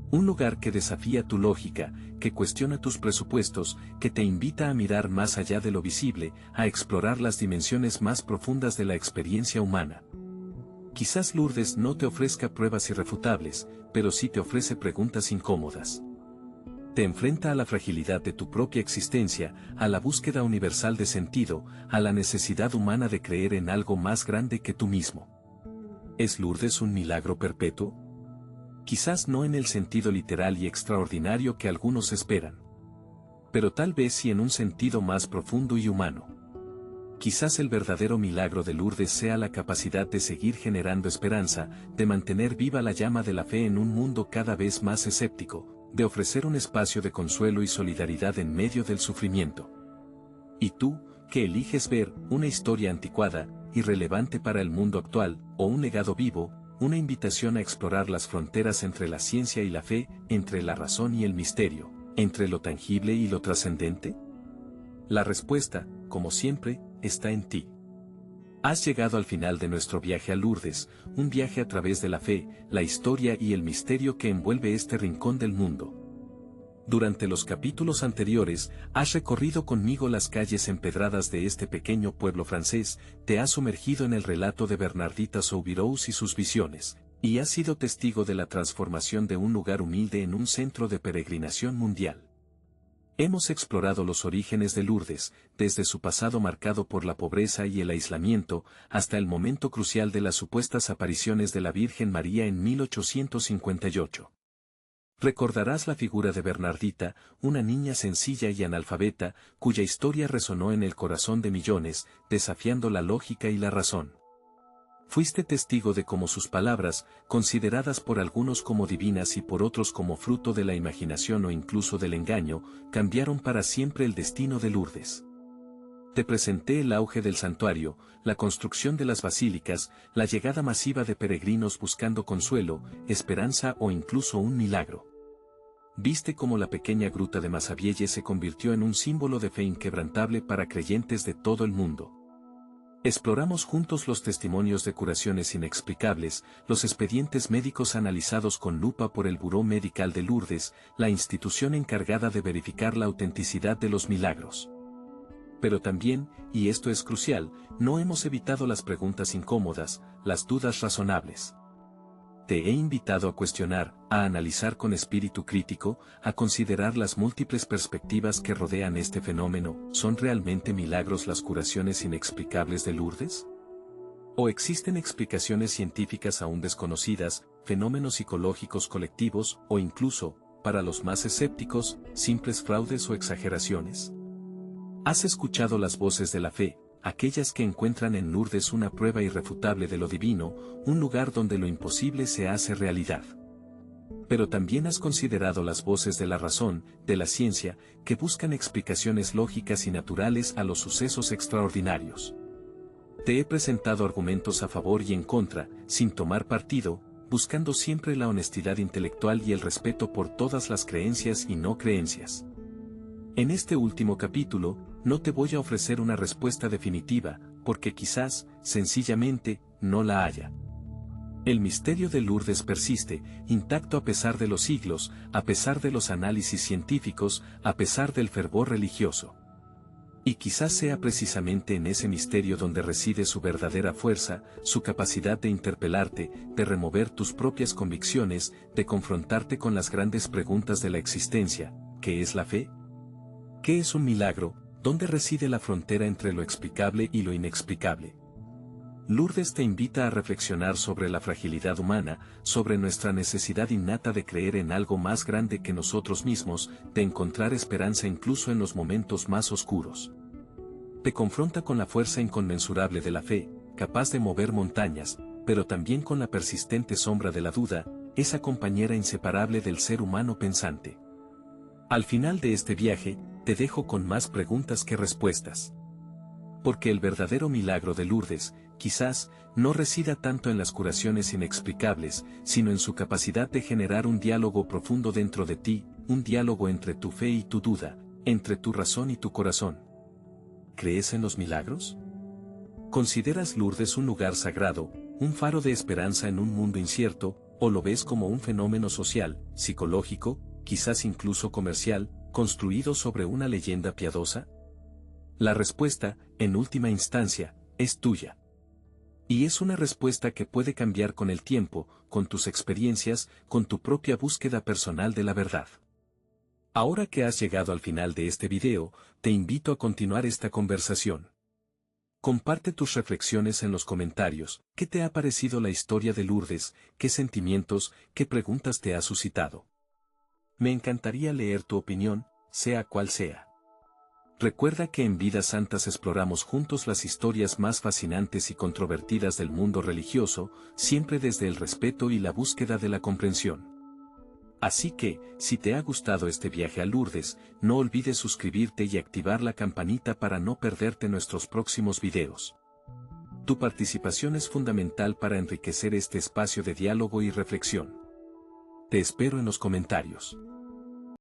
Un lugar que desafía tu lógica, que cuestiona tus presupuestos, que te invita a mirar más allá de lo visible, a explorar las dimensiones más profundas de la experiencia humana. Quizás Lourdes no te ofrezca pruebas irrefutables, pero sí te ofrece preguntas incómodas. Te enfrenta a la fragilidad de tu propia existencia, a la búsqueda universal de sentido, a la necesidad humana de creer en algo más grande que tú mismo. ¿Es Lourdes un milagro perpetuo? Quizás no en el sentido literal y extraordinario que algunos esperan. Pero tal vez sí en un sentido más profundo y humano. Quizás el verdadero milagro de Lourdes sea la capacidad de seguir generando esperanza, de mantener viva la llama de la fe en un mundo cada vez más escéptico, de ofrecer un espacio de consuelo y solidaridad en medio del sufrimiento. ¿Y tú, qué eliges ver, una historia anticuada, irrelevante para el mundo actual, o un legado vivo, una invitación a explorar las fronteras entre la ciencia y la fe, entre la razón y el misterio, entre lo tangible y lo trascendente? La respuesta, como siempre, está en ti. Has llegado al final de nuestro viaje a Lourdes, un viaje a través de la fe, la historia y el misterio que envuelve este rincón del mundo. Durante los capítulos anteriores, has recorrido conmigo las calles empedradas de este pequeño pueblo francés, te has sumergido en el relato de Bernardita Soubirous y sus visiones, y has sido testigo de la transformación de un lugar humilde en un centro de peregrinación mundial. Hemos explorado los orígenes de Lourdes, desde su pasado marcado por la pobreza y el aislamiento, hasta el momento crucial de las supuestas apariciones de la Virgen María en 1858. Recordarás la figura de Bernardita, una niña sencilla y analfabeta, cuya historia resonó en el corazón de millones, desafiando la lógica y la razón. Fuiste testigo de cómo sus palabras, consideradas por algunos como divinas y por otros como fruto de la imaginación o incluso del engaño, cambiaron para siempre el destino de Lourdes. Te presenté el auge del santuario, la construcción de las basílicas, la llegada masiva de peregrinos buscando consuelo, esperanza o incluso un milagro. Viste cómo la pequeña gruta de Massabielle se convirtió en un símbolo de fe inquebrantable para creyentes de todo el mundo. Exploramos juntos los testimonios de curaciones inexplicables, los expedientes médicos analizados con lupa por el Buró Medical de Lourdes, la institución encargada de verificar la autenticidad de los milagros. Pero también, y esto es crucial, no hemos evitado las preguntas incómodas, las dudas razonables. Te he invitado a cuestionar, a analizar con espíritu crítico, a considerar las múltiples perspectivas que rodean este fenómeno. ¿Son realmente milagros las curaciones inexplicables de Lourdes? ¿O existen explicaciones científicas aún desconocidas, fenómenos psicológicos colectivos, o incluso, para los más escépticos, simples fraudes o exageraciones? ¿Has escuchado las voces de la fe? Aquellas que encuentran en Lourdes una prueba irrefutable de lo divino, un lugar donde lo imposible se hace realidad. Pero también has considerado las voces de la razón, de la ciencia, que buscan explicaciones lógicas y naturales a los sucesos extraordinarios. Te he presentado argumentos a favor y en contra, sin tomar partido, buscando siempre la honestidad intelectual y el respeto por todas las creencias y no creencias. En este último capítulo, no te voy a ofrecer una respuesta definitiva, porque quizás, sencillamente, no la haya. El misterio de Lourdes persiste, intacto a pesar de los siglos, a pesar de los análisis científicos, a pesar del fervor religioso. Y quizás sea precisamente en ese misterio donde reside su verdadera fuerza, su capacidad de interpelarte, de remover tus propias convicciones, de confrontarte con las grandes preguntas de la existencia. ¿Qué es la fe? ¿Qué es un milagro? ¿Dónde reside la frontera entre lo explicable y lo inexplicable? Lourdes te invita a reflexionar sobre la fragilidad humana, sobre nuestra necesidad innata de creer en algo más grande que nosotros mismos, de encontrar esperanza incluso en los momentos más oscuros. Te confronta con la fuerza inconmensurable de la fe, capaz de mover montañas, pero también con la persistente sombra de la duda, esa compañera inseparable del ser humano pensante. Al final de este viaje, te dejo con más preguntas que respuestas. Porque el verdadero milagro de Lourdes, quizás, no resida tanto en las curaciones inexplicables, sino en su capacidad de generar un diálogo profundo dentro de ti, un diálogo entre tu fe y tu duda, entre tu razón y tu corazón. ¿Crees en los milagros? ¿Consideras Lourdes un lugar sagrado, un faro de esperanza en un mundo incierto, o lo ves como un fenómeno social, psicológico, quizás incluso comercial, construido sobre una leyenda piadosa? La respuesta, en última instancia, es tuya. Y es una respuesta que puede cambiar con el tiempo, con tus experiencias, con tu propia búsqueda personal de la verdad. Ahora que has llegado al final de este video, te invito a continuar esta conversación. Comparte tus reflexiones en los comentarios. ¿Qué te ha parecido la historia de Lourdes? ¿Qué sentimientos, qué preguntas te ha suscitado? Me encantaría leer tu opinión, sea cual sea. Recuerda que en Vidas Santas exploramos juntos las historias más fascinantes y controvertidas del mundo religioso, siempre desde el respeto y la búsqueda de la comprensión. Así que, si te ha gustado este viaje a Lourdes, no olvides suscribirte y activar la campanita para no perderte nuestros próximos videos. Tu participación es fundamental para enriquecer este espacio de diálogo y reflexión. Te espero en los comentarios.